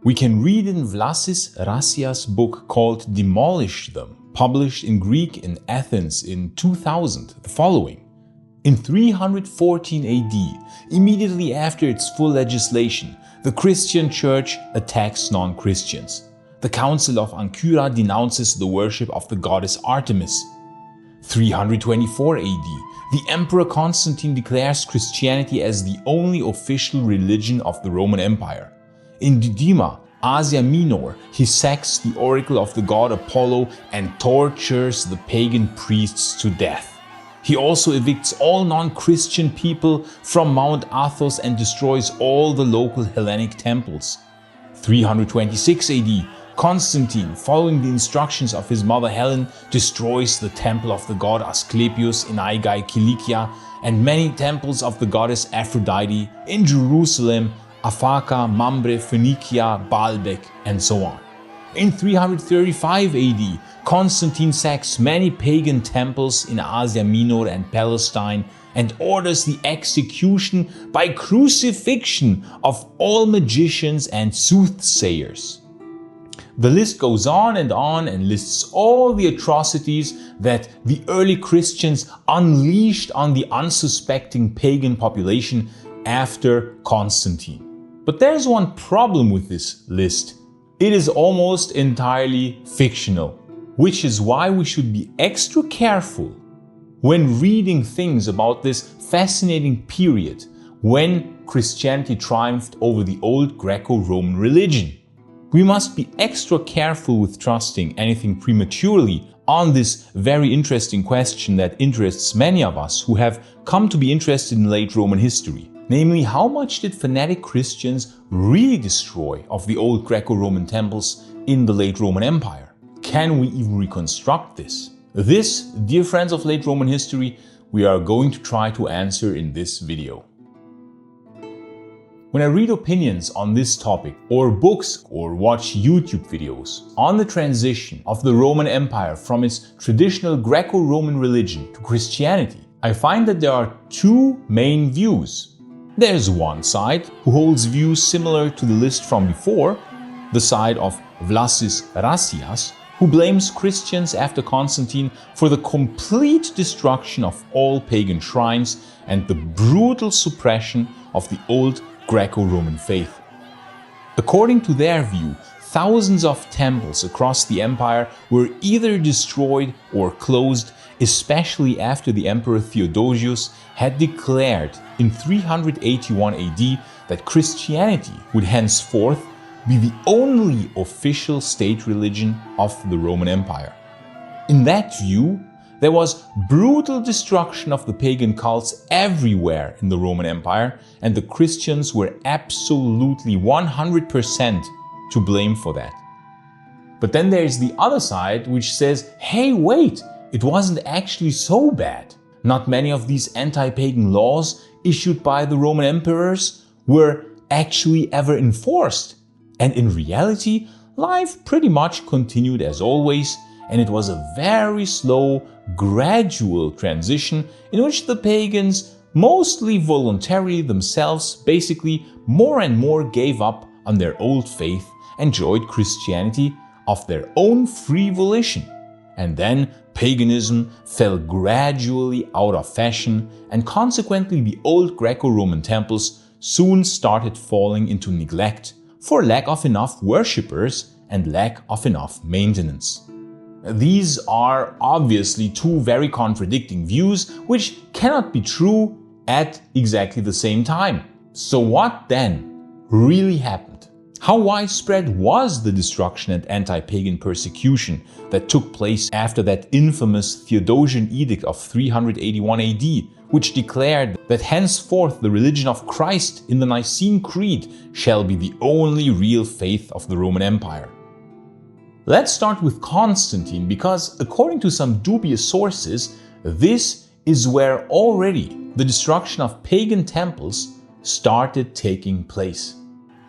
We can read in Vlasis Rassia's book called Demolish Them, published in Greek in Athens in 2000, the following. In 314 AD, immediately after its full legislation, the Christian Church attacks non-Christians. The Council of Ancyra denounces the worship of the goddess Artemis. 324 AD, the Emperor Constantine declares Christianity as the only official religion of the Roman Empire. In Didyma, Asia Minor, he sacks the oracle of the god Apollo and tortures the pagan priests to death. He also evicts all non-Christian people from Mount Athos and destroys all the local Hellenic temples. 326 AD, Constantine, following the instructions of his mother Helen, destroys the temple of the god Asclepius in Aigai, Cilicia, and many temples of the goddess Aphrodite in Jerusalem, Afaka, Mamre, Phoenicia, Baalbek, and so on. In 335 AD, Constantine sacks many pagan temples in Asia Minor and Palestine and orders the execution by crucifixion of all magicians and soothsayers. The list goes on and lists all the atrocities that the early Christians unleashed on the unsuspecting pagan population after Constantine. But there's one problem with this list. It is almost entirely fictional, which is why we should be extra careful when reading things about this fascinating period when Christianity triumphed over the old Greco-Roman religion. We must be extra careful with trusting anything prematurely on this very interesting question that interests many of us who have come to be interested in late Roman history. Namely, how much did fanatic Christians really destroy of the old Greco-Roman temples in the late Roman Empire? Can we even reconstruct this? This, dear friends of late Roman history, we are going to try to answer in this video. When I read opinions on this topic, or books, or watch YouTube videos on the transition of the Roman Empire from its traditional Greco-Roman religion to Christianity, I find that there are two main views. There's one side who holds views similar to the list from before, the side of Vlasis Rassias, who blames Christians after Constantine for the complete destruction of all pagan shrines and the brutal suppression of the old Greco-Roman faith. According to their view, thousands of temples across the empire were either destroyed or closed, especially after the Emperor Theodosius had declared in 381 AD that Christianity would henceforth be the only official state religion of the Roman Empire. In that view, there was brutal destruction of the pagan cults everywhere in the Roman Empire, and the Christians were absolutely 100% to blame for that. But then there's the other side which says, hey wait, it wasn't actually so bad. Not many of these anti-pagan laws issued by the Roman emperors were actually ever enforced. And in reality, life pretty much continued as always, and it was a very slow, gradual transition in which the pagans, mostly voluntarily themselves, basically more and more gave up on their old faith and joined Christianity of their own free volition. And then paganism fell gradually out of fashion, and consequently the old Greco-Roman temples soon started falling into neglect for lack of enough worshippers and lack of enough maintenance. These are obviously two very contradicting views which cannot be true at exactly the same time. So what then really happened? How widespread was the destruction and anti-pagan persecution that took place after that infamous Theodosian edict of 381 AD, which declared that henceforth the religion of Christ in the Nicene Creed shall be the only real faith of the Roman Empire? Let's start with Constantine, because according to some dubious sources, this is where already the destruction of pagan temples started taking place.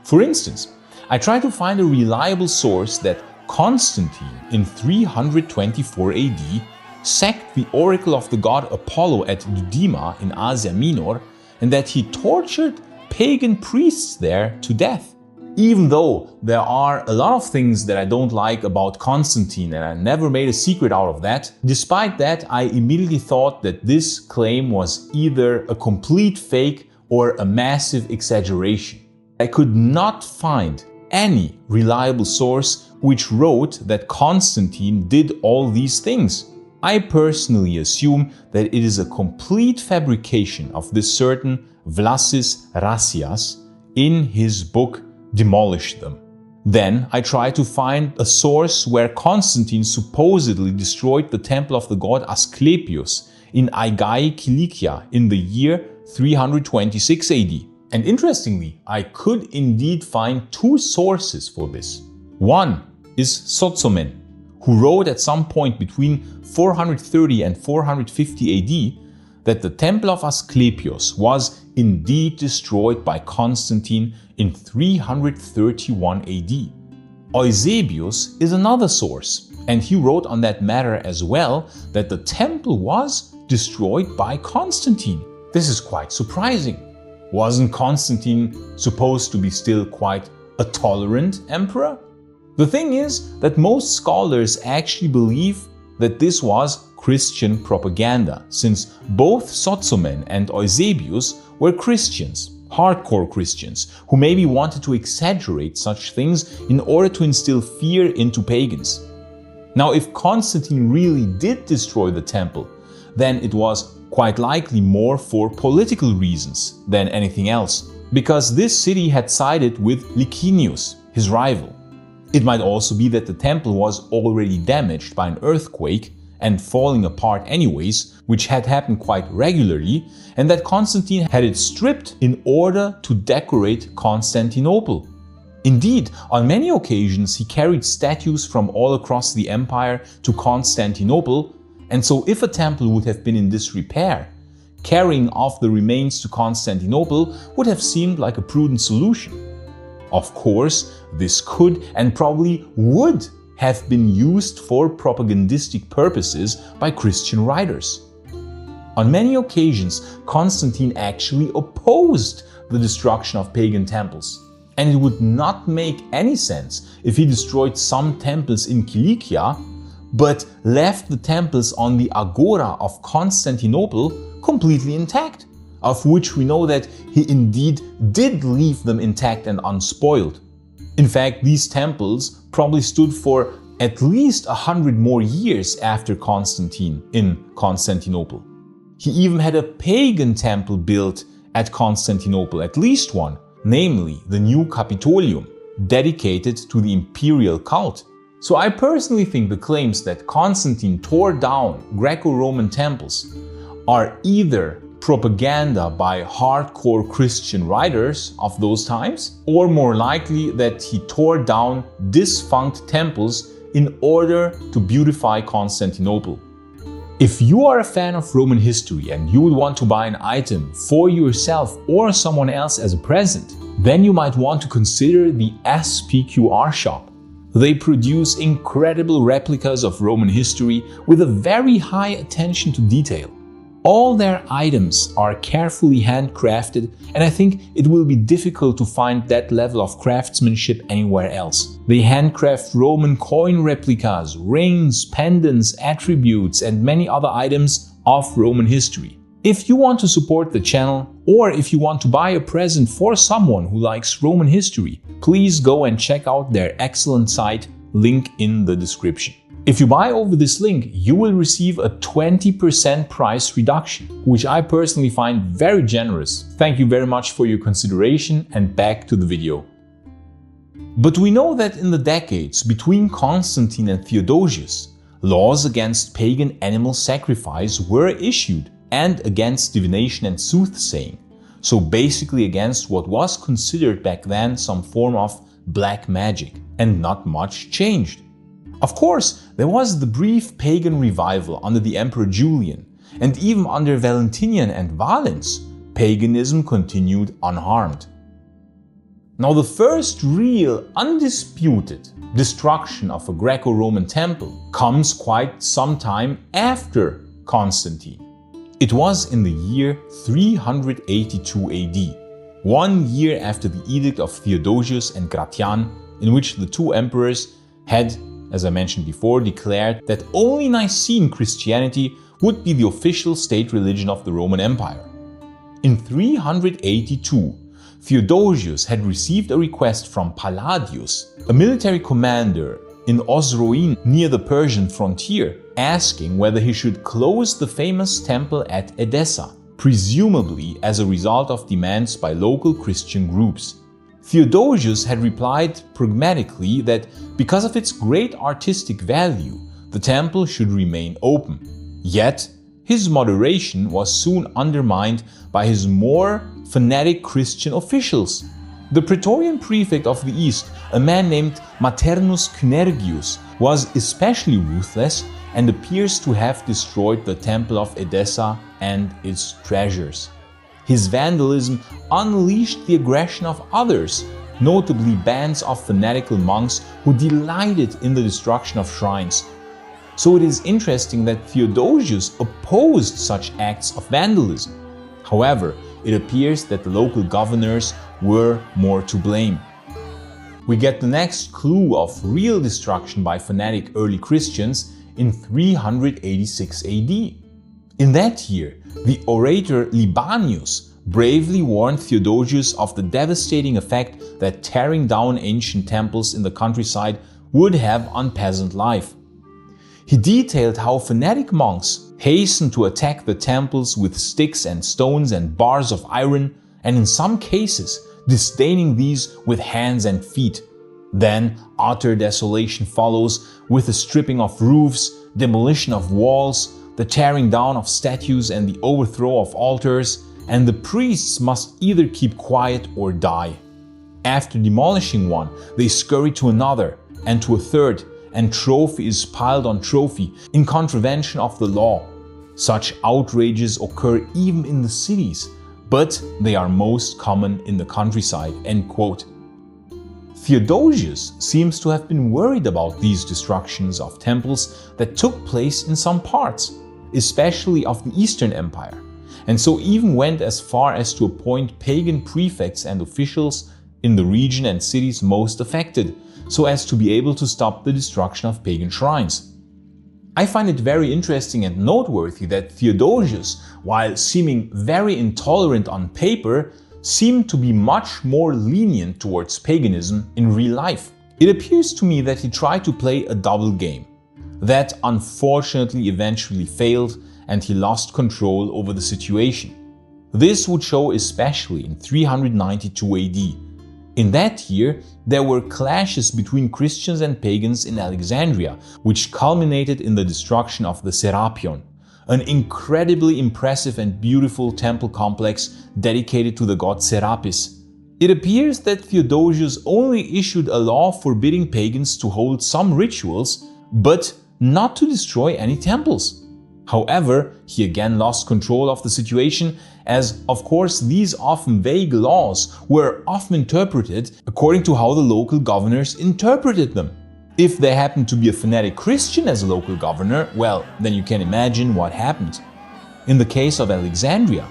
For instance, I tried to find a reliable source that Constantine in 324 AD sacked the oracle of the god Apollo at Didyma in Asia Minor, and that he tortured pagan priests there to death. Even though there are a lot of things that I don't like about Constantine, and I never made a secret out of that, despite that I immediately thought that this claim was either a complete fake or a massive exaggeration. I could not find any reliable source which wrote that Constantine did all these things. I personally assume that it is a complete fabrication of this certain Vlasis Rassias in his book Demolish Them. Then I tried to find a source where Constantine supposedly destroyed the temple of the god Asclepius in Aigai, Cilicia in the year 326 AD. And interestingly, I could indeed find two sources for this. One is Sozomen, who wrote at some point between 430 and 450 AD that the temple of Asclepius was indeed destroyed by Constantine in 331 AD. Eusebius is another source, and he wrote on that matter as well that the temple was destroyed by Constantine. This is quite surprising. Wasn't Constantine supposed to be still quite a tolerant emperor? The thing is that most scholars actually believe that this was Christian propaganda, since both Sozomen and Eusebius were Christians, hardcore Christians, who maybe wanted to exaggerate such things in order to instill fear into pagans. Now, if Constantine really did destroy the temple, then it was quite likely more for political reasons than anything else, because this city had sided with Licinius, his rival. It might also be that the temple was already damaged by an earthquake and falling apart anyways, which had happened quite regularly, and that Constantine had it stripped in order to decorate Constantinople. Indeed, on many occasions he carried statues from all across the empire to Constantinople, and so if a temple would have been in disrepair, carrying off the remains to Constantinople would have seemed like a prudent solution. Of course, this could and probably would have been used for propagandistic purposes by Christian writers. On many occasions, Constantine actually opposed the destruction of pagan temples, and it would not make any sense if he destroyed some temples in Cilicia, but left the temples on the Agora of Constantinople completely intact, of which we know that he indeed did leave them intact and unspoiled. In fact, these temples probably stood for at least 100 more years after Constantine in Constantinople. He even had a pagan temple built at Constantinople, at least one, namely the new Capitolium, dedicated to the imperial cult. So I personally think the claims that Constantine tore down Greco-Roman temples are either propaganda by hardcore Christian writers of those times, or more likely that he tore down defunct temples in order to beautify Constantinople. If you are a fan of Roman history and you would want to buy an item for yourself or someone else as a present, then you might want to consider the SPQR Shop. They produce incredible replicas of Roman history with a very high attention to detail. All their items are carefully handcrafted, and I think it will be difficult to find that level of craftsmanship anywhere else. They handcraft Roman coin replicas, rings, pendants, attributes, and many other items of Roman history. If you want to support the channel, or if you want to buy a present for someone who likes Roman history, please go and check out their excellent site, link in the description. If you buy over this link, you will receive a 20% price reduction, which I personally find very generous. Thank you very much for your consideration, and back to the video. But we know that in the decades between Constantine and Theodosius, laws against pagan animal sacrifice were issued and against divination and soothsaying, so basically against what was considered back then some form of black magic, and not much changed. Of course, there was the brief pagan revival under the Emperor Julian, and even under Valentinian and Valens, paganism continued unharmed. Now, the first real, undisputed destruction of a Greco-Roman temple comes quite some time after Constantine. It was in the year 382 AD. 1 year after the edict of Theodosius and Gratian, in which the two emperors had, as I mentioned before, declared that only Nicene Christianity would be the official state religion of the Roman Empire. In 382, Theodosius had received a request from Palladius, a military commander in Osroene near the Persian frontier, asking whether he should close the famous temple at Edessa, presumably as a result of demands by local Christian groups. Theodosius had replied pragmatically that because of its great artistic value, the temple should remain open. Yet, his moderation was soon undermined by his more fanatic Christian officials. The Praetorian prefect of the East, a man named Maternus Cynergius, was especially ruthless and appears to have destroyed the temple of Edessa and its treasures. His vandalism unleashed the aggression of others, notably bands of fanatical monks who delighted in the destruction of shrines. So it is interesting that Theodosius opposed such acts of vandalism. However, it appears that the local governors were more to blame. We get the next clue of real destruction by fanatic early Christians in 386 AD. In that year, the orator Libanius bravely warned Theodosius of the devastating effect that tearing down ancient temples in the countryside would have on peasant life. He detailed how fanatic monks hastened to attack the temples with sticks and stones and bars of iron, and in some cases disdaining these with hands and feet. Then utter desolation follows, with the stripping of roofs, demolition of walls, the tearing down of statues and the overthrow of altars, and the priests must either keep quiet or die. After demolishing one, they scurry to another and to a third, and trophy is piled on trophy in contravention of the law. Such outrages occur even in the cities, but they are most common in the countryside." End quote. Theodosius seems to have been worried about these destructions of temples that took place in some parts, especially of the Eastern Empire, and so even went as far as to appoint pagan prefects and officials in the region and cities most affected, so as to be able to stop the destruction of pagan shrines. I find it very interesting and noteworthy that Theodosius, while seeming very intolerant on paper, seemed to be much more lenient towards paganism in real life. It appears to me that he tried to play a double game. That unfortunately eventually failed and he lost control over the situation. This would show especially in 392 AD. In that year, there were clashes between Christians and pagans in Alexandria, which culminated in the destruction of the Serapion, an incredibly impressive and beautiful temple complex dedicated to the god Serapis. It appears that Theodosius only issued a law forbidding pagans to hold some rituals, but not to destroy any temples. However, he again lost control of the situation, as of course these often vague laws were often interpreted according to how the local governors interpreted them. If there happened to be a fanatic Christian as a local governor, well, then you can imagine what happened. In the case of Alexandria,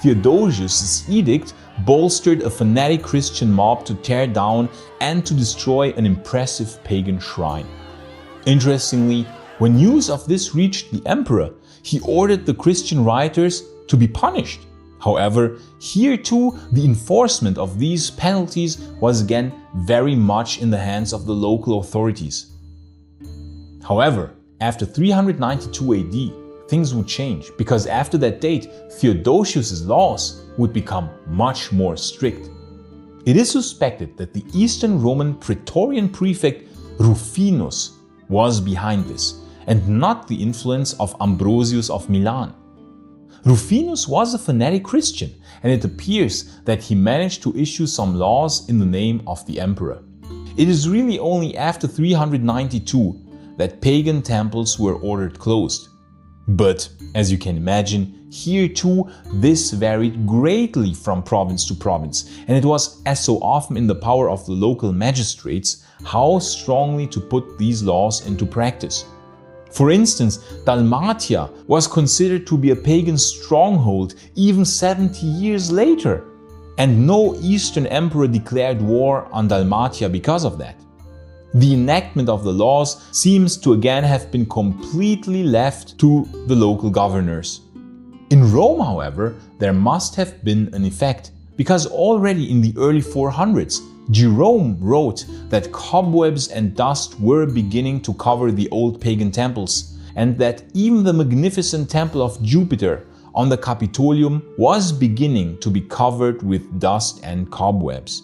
Theodosius' edict bolstered a fanatic Christian mob to tear down and to destroy an impressive pagan shrine. Interestingly, when news of this reached the emperor, he ordered the Christian rioters to be punished. However, here too, the enforcement of these penalties was again very much in the hands of the local authorities. However, after 392 AD, things would change, because after that date, Theodosius' laws would become much more strict. It is suspected that the Eastern Roman Praetorian prefect Rufinus was behind this, and not the influence of Ambrosius of Milan. Rufinus was a fanatic Christian, and it appears that he managed to issue some laws in the name of the emperor. It is really only after 392 that pagan temples were ordered closed. But, as you can imagine, here too this varied greatly from province to province, and it was, as so often, in the power of the local magistrates how strongly to put these laws into practice. For instance, Dalmatia was considered to be a pagan stronghold even 70 years later. and no Eastern emperor declared war on Dalmatia because of that. The enactment of the laws seems to again have been completely left to the local governors. In Rome, however, there must have been an effect, because already in the early 400s, Jerome wrote that cobwebs and dust were beginning to cover the old pagan temples, and that even the magnificent temple of Jupiter on the Capitolium was beginning to be covered with dust and cobwebs.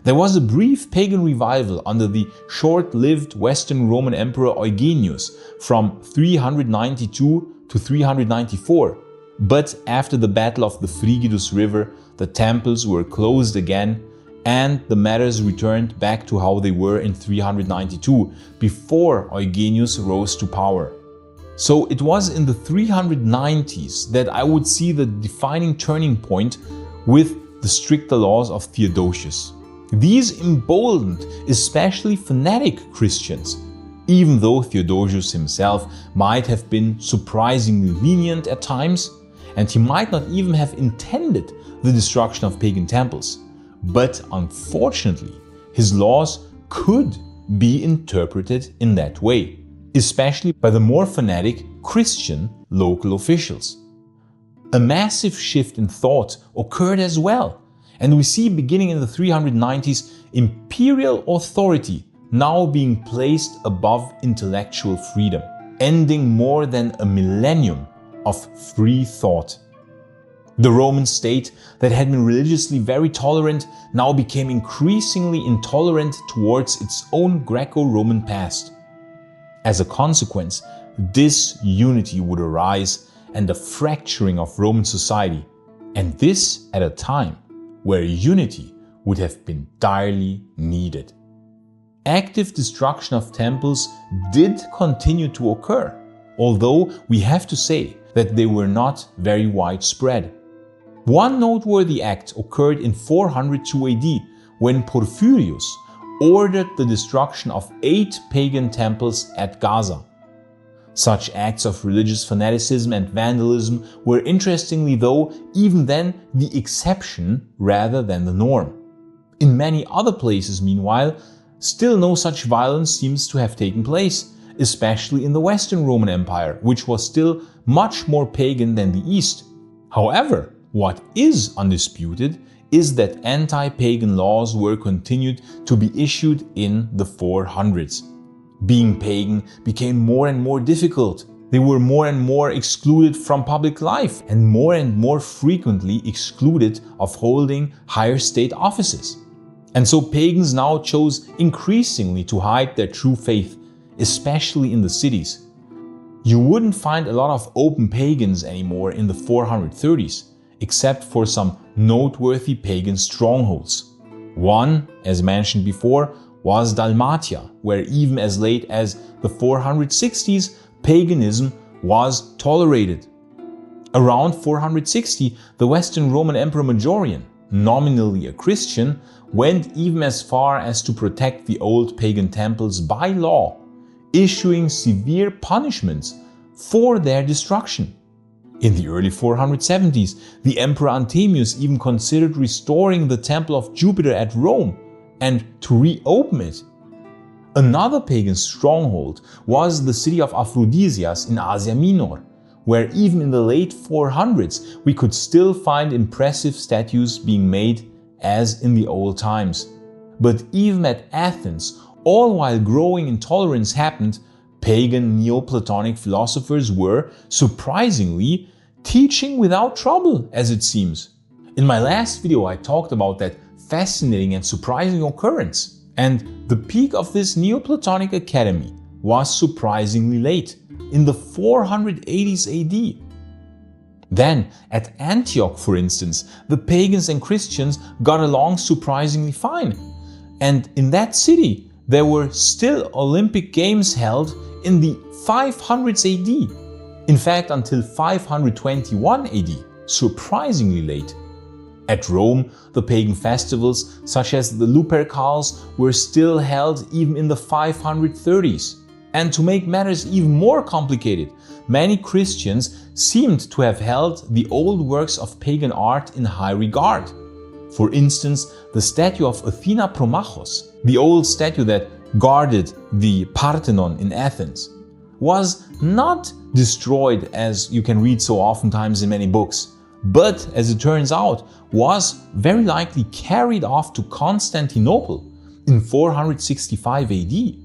There was a brief pagan revival under the short-lived Western Roman Emperor Eugenius from 392 to 394, but after the Battle of the Frigidus River, the temples were closed again and the matters returned back to how they were in 392, before Eugenius rose to power. So it was in the 390s that I would see the defining turning point with the stricter laws of Theodosius. These emboldened especially fanatic Christians, even though Theodosius himself might have been surprisingly lenient at times, and he might not even have intended the destruction of pagan temples. But unfortunately, his laws could be interpreted in that way, especially by the more fanatic Christian local officials. A massive shift in thought occurred as well, and we see beginning in the 390s imperial authority now being placed above intellectual freedom, ending more than a millennium of free thought. The Roman state that had been religiously very tolerant now became increasingly intolerant towards its own Greco-Roman past. As a consequence, disunity would arise and a fracturing of Roman society, and this at a time where unity would have been direly needed. Active destruction of temples did continue to occur, although we have to say that they were not very widespread. One noteworthy act occurred in 402 AD when Porphyrius ordered the destruction of 8 pagan temples at Gaza. Such acts of religious fanaticism and vandalism were, interestingly though, even then the exception rather than the norm. In many other places, meanwhile, still no such violence seems to have taken place, especially in the Western Roman Empire, which was still much more pagan than the East. However, what is undisputed is that anti-pagan laws were continued to be issued in the 400s. Being pagan became more and more difficult. They were more and more excluded from public life and more frequently excluded of holding higher state offices. And so pagans now chose increasingly to hide their true faith, especially in the cities. You wouldn't find a lot of open pagans anymore in the 430s, except for some noteworthy pagan strongholds. One, as mentioned before, was Dalmatia, where even as late as the 460s, paganism was tolerated. Around 460, the Western Roman Emperor Maiorianus, nominally a Christian, went even as far as to protect the old pagan temples by law, issuing severe punishments for their destruction. In the early 470s, the Emperor Anthemius even considered restoring the Temple of Jupiter at Rome and to reopen it. Another pagan stronghold was the city of Aphrodisias in Asia Minor, where even in the late 400s we could still find impressive statues being made as in the old times. But even at Athens, all while growing intolerance happened, pagan Neoplatonic philosophers were, surprisingly, teaching without trouble, as it seems. In my last video I talked about that fascinating and surprising occurrence, and the peak of this Neoplatonic academy was surprisingly late, in the 480s AD. Then, at Antioch for instance, the pagans and Christians got along surprisingly fine, and in that city there were still Olympic Games held in the 500s AD. In fact, until 521 AD, surprisingly late. At Rome, the pagan festivals, such as the Lupercals, were still held even in the 530s. And to make matters even more complicated, many Christians seemed to have held the old works of pagan art in high regard. For instance, the statue of Athena Promachos, the old statue that guarded the Parthenon in Athens, was not destroyed as you can read so oftentimes in many books, but as it turns out, was very likely carried off to Constantinople in 465 AD,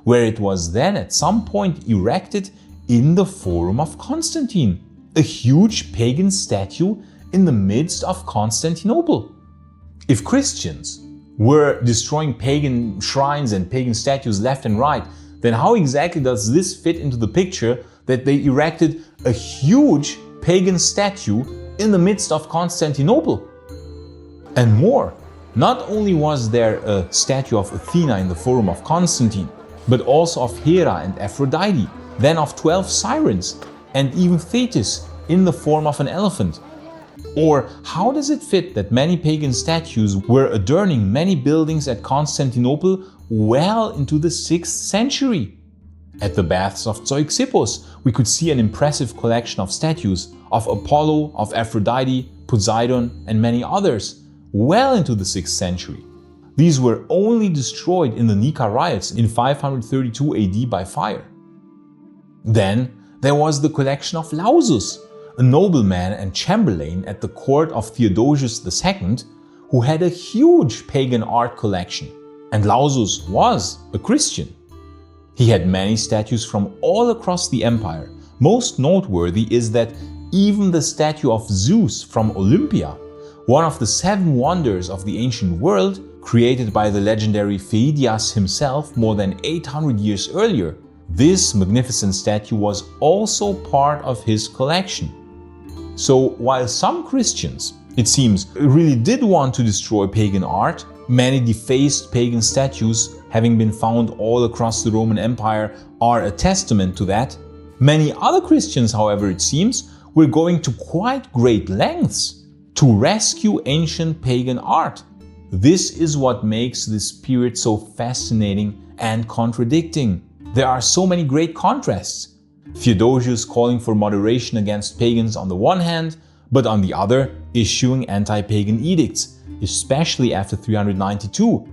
where it was then at some point erected in the Forum of Constantine, a huge pagan statue in the midst of Constantinople. If Christians were destroying pagan shrines and pagan statues left and right, then how exactly does this fit into the picture that they erected a huge pagan statue in the midst of Constantinople? And more, not only was there a statue of Athena in the Forum of Constantine, but also of Hera and Aphrodite, then of 12 sirens, and even Thetis in the form of an elephant. Or how does it fit that many pagan statues were adorning many buildings at Constantinople well into the 6th century? At the baths of Zeuxippus, we could see an impressive collection of statues of Apollo, of Aphrodite, Poseidon, and many others, well into the 6th century. These were only destroyed in the Nika riots in 532 AD by fire. Then there was the collection of Lausus, a nobleman and chamberlain at the court of Theodosius II, who had a huge pagan art collection. And Lausus was a Christian. He had many statues from all across the empire. Most noteworthy is that even the statue of Zeus from Olympia, one of the 7 wonders of the ancient world, created by the legendary Theodosius himself more than 800 years earlier, this magnificent statue was also part of his collection. So while some Christians, it seems, really did want to destroy pagan art, many defaced pagan statues having been found all across the Roman Empire are a testament to that. Many other Christians, however, it seems, were going to quite great lengths to rescue ancient pagan art. This is what makes this period so fascinating and contradicting. There are so many great contrasts. Theodosius calling for moderation against pagans on the one hand, but on the other issuing anti-pagan edicts, especially after 392.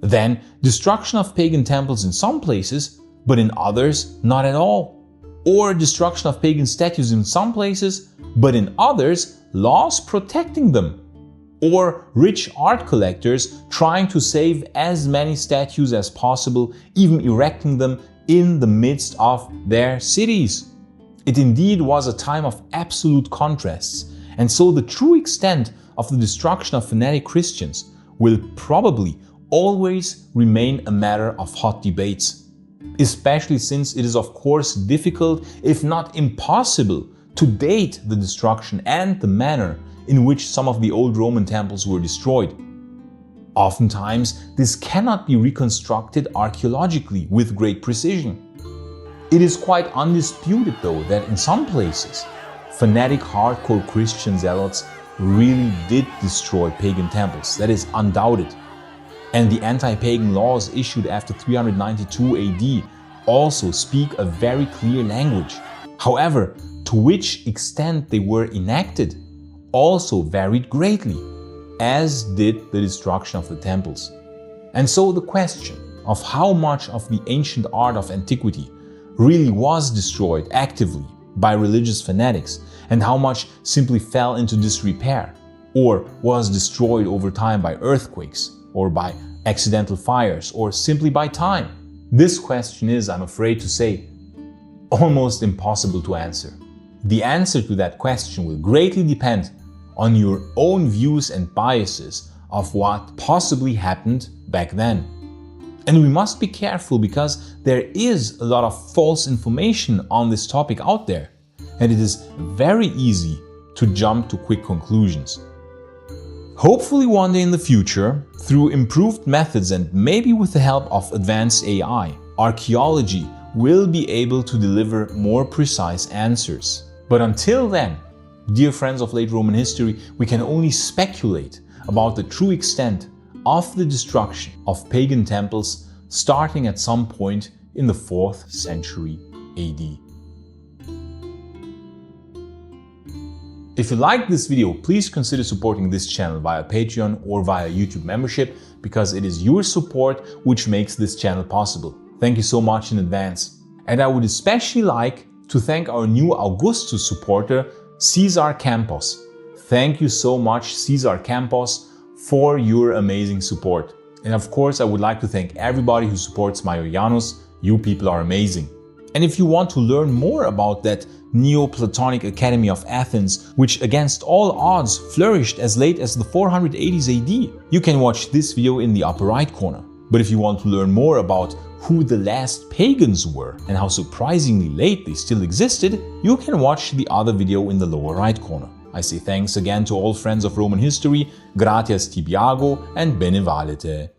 Then destruction of pagan temples in some places, but in others not at all. Or destruction of pagan statues in some places, but in others laws protecting them. Or rich art collectors trying to save as many statues as possible, even erecting them in the midst of their cities. It indeed was a time of absolute contrasts, and so the true extent of the destruction of fanatic Christians will probably always remain a matter of hot debates, especially since it is of course difficult, if not impossible, to date the destruction and the manner in which some of the old Roman temples were destroyed. Oftentimes, this cannot be reconstructed archaeologically with great precision. It is quite undisputed though that in some places, fanatic hardcore Christian zealots really did destroy pagan temples. That is undoubted. And the anti-pagan laws issued after 392 AD also speak a very clear language. However, to which extent they were enacted also varied greatly, as did the destruction of the temples. And so the question of how much of the ancient art of antiquity really was destroyed actively by religious fanatics and how much simply fell into disrepair or was destroyed over time by earthquakes or by accidental fires or simply by time. This question is, I'm afraid to say, almost impossible to answer. The answer to that question will greatly depend on your own views and biases of what possibly happened back then. And we must be careful because there is a lot of false information on this topic out there, and it is very easy to jump to quick conclusions. Hopefully one day in the future, through improved methods and maybe with the help of advanced AI, archaeology will be able to deliver more precise answers. But until then, dear friends of late Roman history, we can only speculate about the true extent of the destruction of pagan temples starting at some point in the 4th century AD. If you liked this video, please consider supporting this channel via Patreon or via YouTube membership, because it is your support which makes this channel possible. Thank you so much in advance. And I would especially like to thank our new Augustus supporter, Cesar Campos. Thank you so much, Cesar Campos, for your amazing support. And of course, I would like to thank everybody who supports Maiorianus. You people are amazing. And if you want to learn more about that Neoplatonic Academy of Athens, which against all odds flourished as late as the 480s AD, you can watch this video in the upper right corner. But if you want to learn more about who the last pagans were and how surprisingly late they still existed, you can watch the other video in the lower right corner. I say thanks again to all friends of Roman history, gratias tibiago and bene valete.